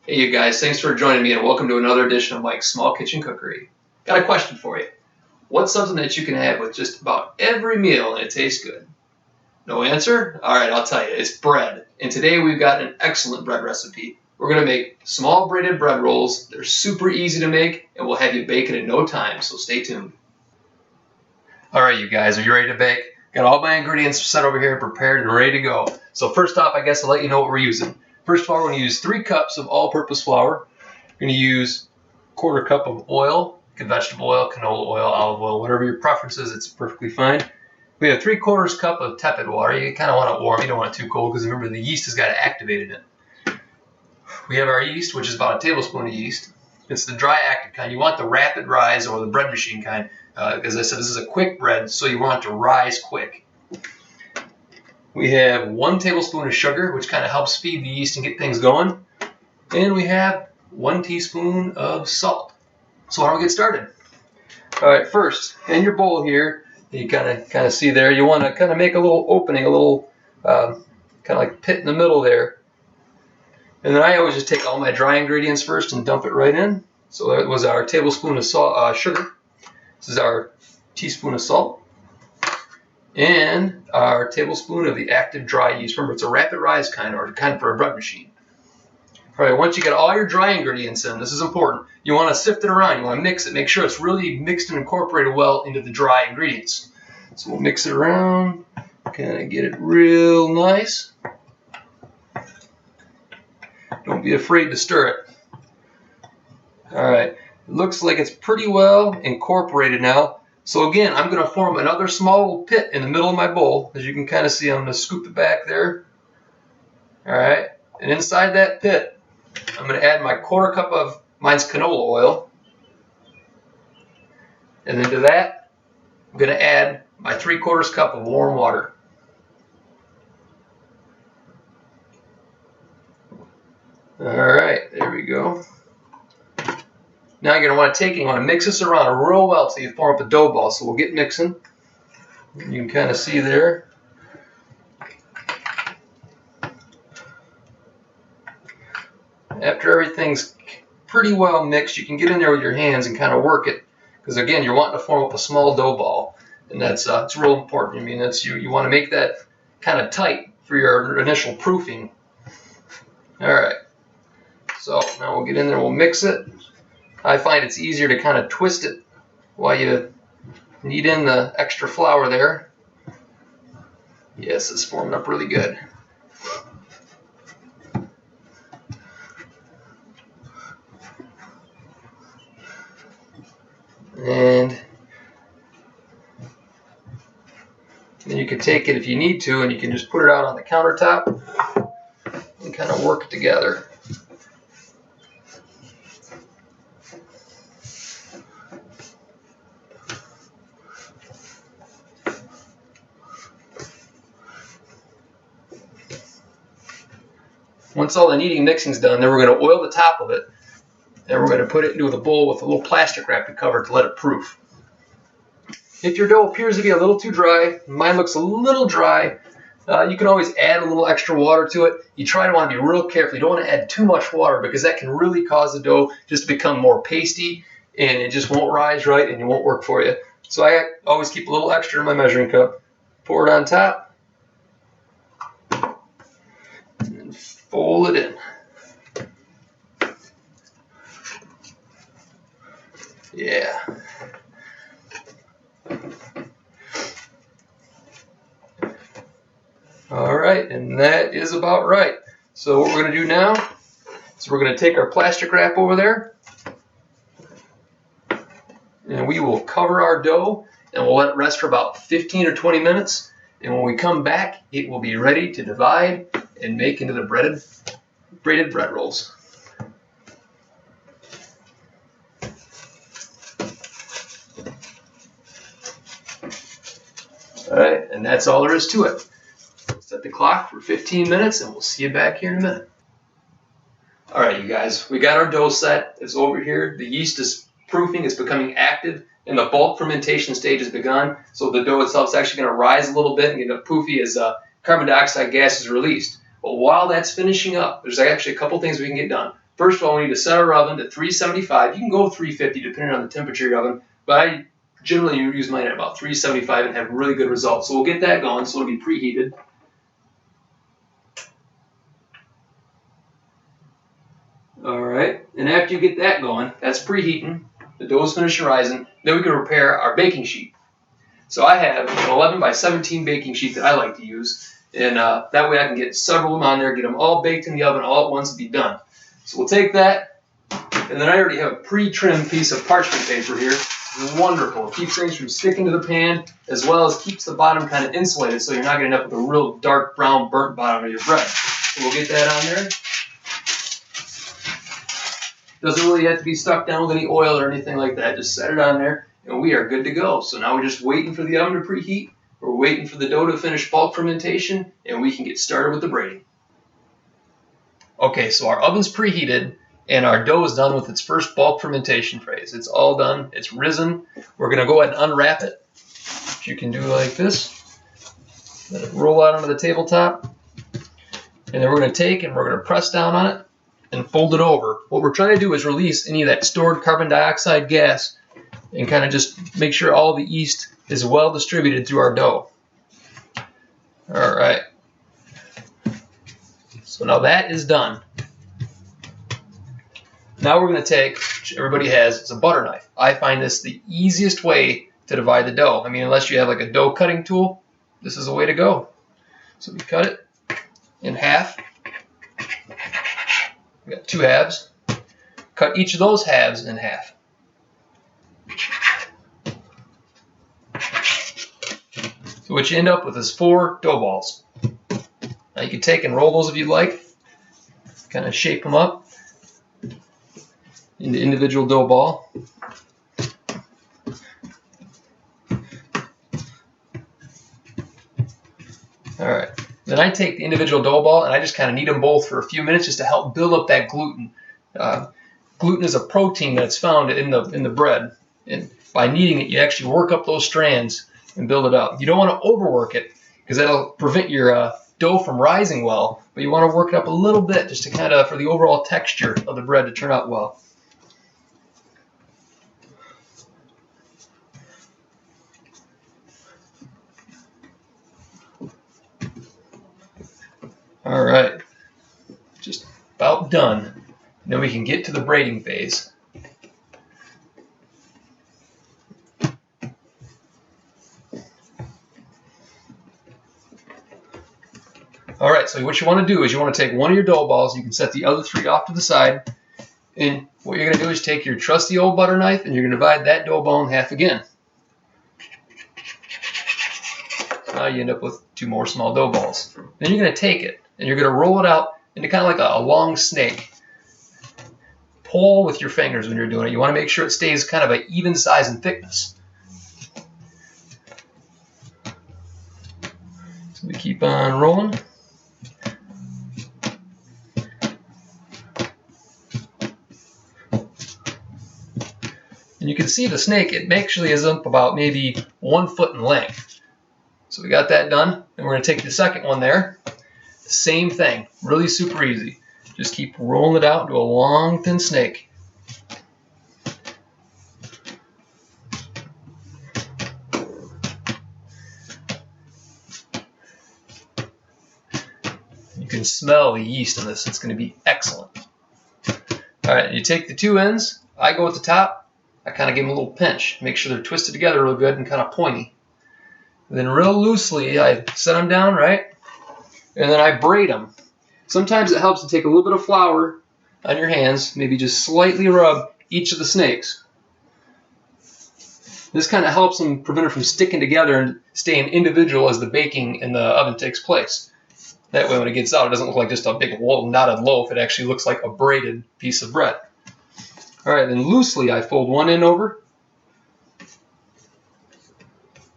Hey you guys, thanks for joining me and welcome to another edition of Myke's Small Kitchen Cookery. Got a question for you. What's something that you can have with just about every meal and it tastes good? No answer? Alright, I'll tell you. It's bread. And today we've got an excellent bread recipe. We're going to make small braided bread rolls. They're super easy to make and we'll have you baking in no time, so stay tuned. Alright you guys, are you ready to bake? Got all my ingredients set over here prepared and ready to go. So first off, I guess I'll let you know what we're using. First of all, we're going to use 3 cups of all-purpose flour. We're going to use a 1/4 cup of oil, vegetable oil, canola oil, olive oil, whatever your preference is, it's perfectly fine. We have 3/4 cup of tepid water. You kind of want it warm, you don't want it too cold because remember the yeast has got to activate in it. We have our yeast, which is about a tablespoon of yeast. It's the dry active kind. You want the rapid rise or the bread machine kind. As I said, this is a quick bread, so you want it to rise quick. We have 1 tablespoon of sugar, which kind of helps feed the yeast and get things going. And we have 1 teaspoon of salt. So why don't we get started? All right, first, in your bowl here, you kind of see there, you want to kind of make a little opening, a little kind of like pit in the middle there. And then I always just take all my dry ingredients first and dump it right in. So that was our tablespoon of salt, sugar. This is our teaspoon of salt. And our tablespoon of the active dry yeast. Remember, it's a rapid rise kind, or kind for a bread machine. All right, once you get all your dry ingredients in, this is important, you want to sift it around. You want to mix it. Make sure it's really mixed and incorporated well into the dry ingredients. So we'll mix it around, kind of get it real nice. Don't be afraid to stir it. All right, it looks like it's pretty well incorporated now. So again, I'm going to form another small little pit in the middle of my bowl. As you can kind of see, I'm going to scoop it back there. All right, and inside that pit, I'm going to add my 1/4 cup of, mine's canola oil. And then to that, I'm going to add my 3/4 cup of warm water. All right, there we go. Now you're going to want to take it, you want to mix this around real well till you form up a dough ball. So we'll get mixing. You can kind of see there. After everything's pretty well mixed, you can get in there with your hands and kind of work it. Because again, you're wanting to form up a small dough ball. And that's it's real important. I mean, that's you want to make that kind of tight for your initial proofing. All right. So now we'll get in there, we'll mix it. I find it's easier to kind of twist it while you knead in the extra flour there. Yes, it's forming up really good. And then you can take it if you need to and you can just put it out on the countertop and kind of work it together. Once all the kneading mixing's done, then we're going to oil the top of it. Then we're going to put it into the bowl with a little plastic wrap to cover it to let it proof. If your dough appears to be a little too dry, mine looks a little dry, you can always add a little extra water to it. You try to want to be real careful. You don't want to add too much water because that can really cause the dough just to become more pasty and it just won't rise right and it won't work for you. So I always keep a little extra in my measuring cup. Pour it on top. Fold it in. Yeah. All right, and that is about right. So what we're going to do now is we're going to take our plastic wrap over there and we will cover our dough and we'll let it rest for about 15 or 20 minutes. And when we come back, it will be ready to divide and make into the braided bread rolls. All right, and that's all there is to it. Set the clock for 15 minutes and we'll see you back here in a minute. All right, you guys, we got our dough set. It's over here. The yeast is proofing, it's becoming active, and the bulk fermentation stage has begun. So the dough itself is actually going to rise a little bit and get poofy as carbon dioxide gas is released. But while that's finishing up, there's actually a couple things we can get done. First of all, we need to set our oven to 375. You can go 350 depending on the temperature of your oven, but I generally use mine at about 375 and have really good results. So we'll get that going, so it'll be preheated. All right, and after you get that going, that's preheating. The dough's finished rising. Then we can prepare our baking sheet. So I have an 11 by 17 baking sheet that I like to use, and that way I can get several of them on there, get them all baked in the oven all at once and be done. So we'll take that, and then I already have a pre-trimmed piece of parchment paper here. Wonderful. It keeps things from sticking to the pan, as well as keeps the bottom kind of insulated so you're not going to end up with a real dark brown burnt bottom of your bread. So we'll get that on there. Doesn't really have to be stuck down with any oil or anything like that. Just set it on there, and we are good to go. So now we're just waiting for the oven to preheat. We're waiting for the dough to finish bulk fermentation, and we can get started with the braiding. Okay, so our oven's preheated, and our dough is done with its first bulk fermentation phase. It's all done. It's risen. We're going to go ahead and unwrap it, which you can do like this. Let it roll out onto the tabletop. And then we're going to take and we're going to press down on it and fold it over. What we're trying to do is release any of that stored carbon dioxide gas and kind of just make sure all the yeast is well distributed through our dough. All right. So now that is done. Now we're going to take, which everybody has, it's a butter knife. I find this the easiest way to divide the dough. I mean, unless you have like a dough cutting tool, this is the way to go. So we cut it in half. We got 2 halves. Cut each of those halves in half. So what you end up with is 4 dough balls. Now you can take and roll those if you like. Kind of shape them up into individual dough ball. All right. Then I take the individual dough ball and I just kind of knead them both for a few minutes just to help build up that gluten. Gluten is a protein that's found in the bread, and by kneading it, you actually work up those strands and build it up. You don't want to overwork it because that'll prevent your dough from rising well, but you want to work it up a little bit just to kind of for the overall texture of the bread to turn out well. All right, just about done. Then we can get to the braiding phase. All right, so what you want to do is you want to take one of your dough balls. You can set the other 3 off to the side. And what you're going to do is take your trusty old butter knife and you're going to divide that dough ball in half again. So now you end up with 2 more small dough balls. Then you're going to take it and you're going to roll it out into kind of like a long snake. Pull with your fingers when you're doing it. You want to make sure it stays kind of an even size and thickness. So we keep on rolling. And you can see the snake, it actually is up about maybe 1 foot in length. So we got that done. And we're going to take the second one there. Same thing, really super easy. Just keep rolling it out into a long, thin snake. You can smell the yeast in this. It's going to be excellent. All right, you take the 2 ends. I go at the top. I kind of give them a little pinch. Make sure they're twisted together real good and kind of pointy. And then real loosely, I set them down, right? And then I braid them. Sometimes it helps to take a little bit of flour on your hands, maybe just slightly rub each of the snakes. This kind of helps them prevent it from sticking together and staying individual as the baking in the oven takes place. That way when it gets out, it doesn't look like just a big knotted loaf. It actually looks like a braided piece of bread. All right, then loosely I fold one end over.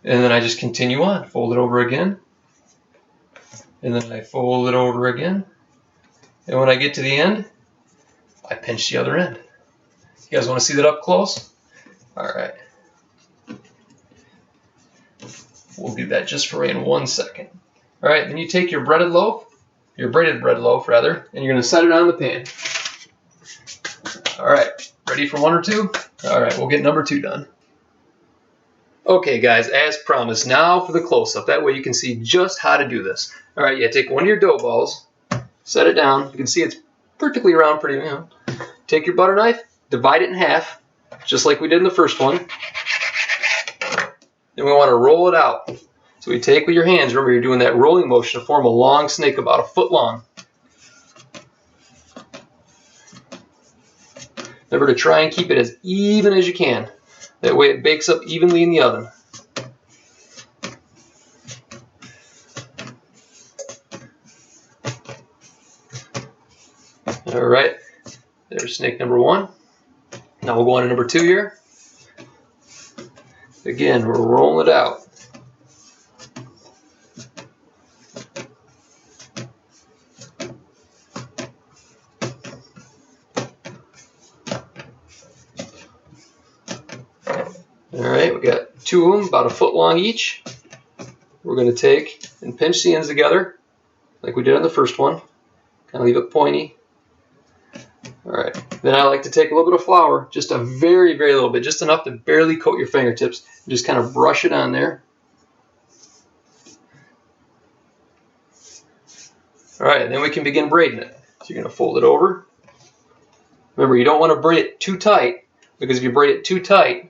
And then I just continue on. Fold it over again. And then I fold it over again. And when I get to the end, I pinch the other end. You guys want to see that up close? All right. We'll do that just for in 1 second. All right, then you take your braided bread loaf, rather, and you're going to set it on the pan. All right, ready for 1 or 2? All right, we'll get number 2 done. Okay guys, as promised, now for the close-up. That way you can see just how to do this. All right, yeah, take one of your dough balls, set it down. You can see it's perfectly round, pretty, Take your butter knife, divide it in half, just like we did in the first one. Then we want to roll it out. So we take with your hands, remember you're doing that rolling motion to form a long snake about 1 foot long. Remember to try and keep it as even as you can. That way it bakes up evenly in the oven. All right, there's snake number 1. Now we'll go on to number 2 here. Again, we're rolling it out. All right, we got 2 of them, about 1 foot long each. We're going to take and pinch the ends together like we did on the first one. Kind of leave it pointy. All right, then I like to take a little bit of flour, just a very, very little bit, just enough to barely coat your fingertips, and just kind of brush it on there. All right, and then we can begin braiding it. So you're going to fold it over. Remember, you don't want to braid it too tight, because if you braid it too tight,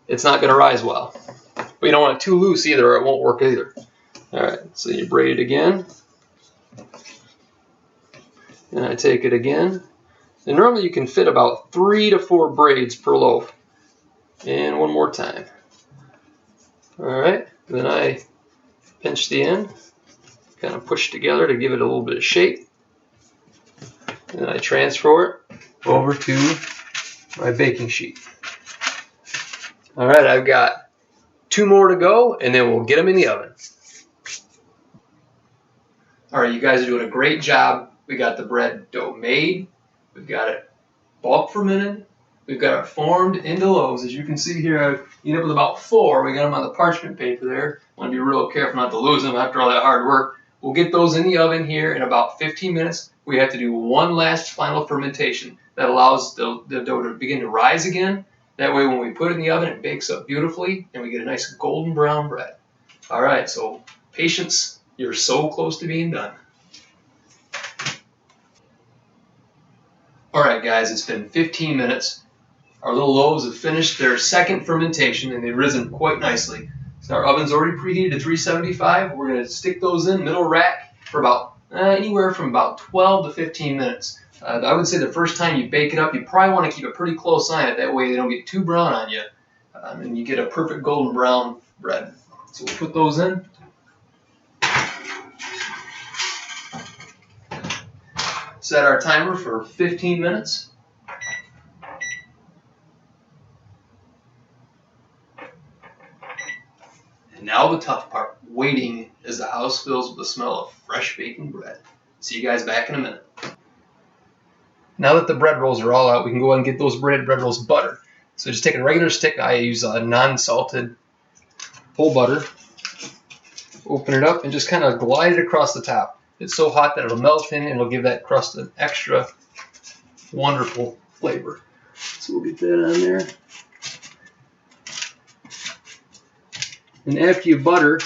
it's not going to rise well. But you don't want it too loose either, or it won't work either. All right, so you braid it again. And I take it again. And normally you can fit about 3 to 4 braids per loaf. And one more time. All right, then I pinch the end, kind of push together to give it a little bit of shape. And then I transfer it over to my baking sheet. All right, I've got 2 more to go, and then we'll get them in the oven. All right, you guys are doing a great job. We got the bread dough made. We've got it bulk fermented. We've got it formed into loaves. As you can see here, I've ended up with about 4. We got them on the parchment paper there. Want to be real careful not to lose them after all that hard work. We'll get those in the oven here in about 15 minutes. We have to do one last final fermentation that allows the dough to begin to rise again. That way when we put it in the oven, it bakes up beautifully and we get a nice golden brown bread. All right, so patience, you're so close to being done. All right, guys, it's been 15 minutes. Our little loaves have finished their second fermentation and they've risen quite nicely. So our oven's already preheated to 375. We're going to stick those in middle rack for about anywhere from about 12 to 15 minutes. I would say the first time you bake it up, you probably want to keep a pretty close eye on it. That way they don't get too brown on you. And you get a perfect golden brown bread. So we'll put those in. Set our timer for 15 minutes. And now the tough part, waiting as the house fills with the smell of fresh baking bread. See you guys back in a minute. Now that the bread rolls are all out, we can go ahead and get those bread rolls buttered. So just take a regular stick. I use non-salted whole butter. Open it up and just kind of glide it across the top. It's so hot that it'll melt in and it'll give that crust an extra wonderful flavor. So we'll get that on there. And after you butter,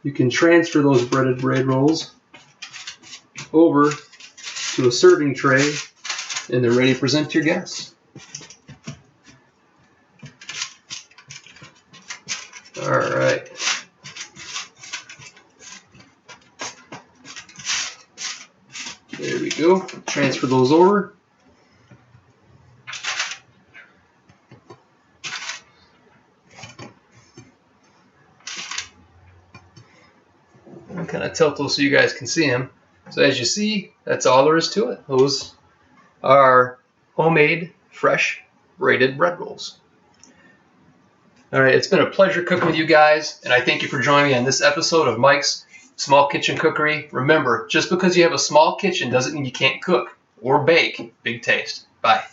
you can transfer those breaded bread rolls over to a serving tray and they're ready to present to your guests. All right. There we go. Transfer those over. I'll kind of tilt those so you guys can see them. So as you see, that's all there is to it. Those are homemade, fresh, braided bread rolls. All right, it's been a pleasure cooking with you guys, and I thank you for joining me on this episode of Myke's Small Kitchen Cookery. Remember, just because you have a small kitchen doesn't mean you can't cook or bake. Big taste. Bye.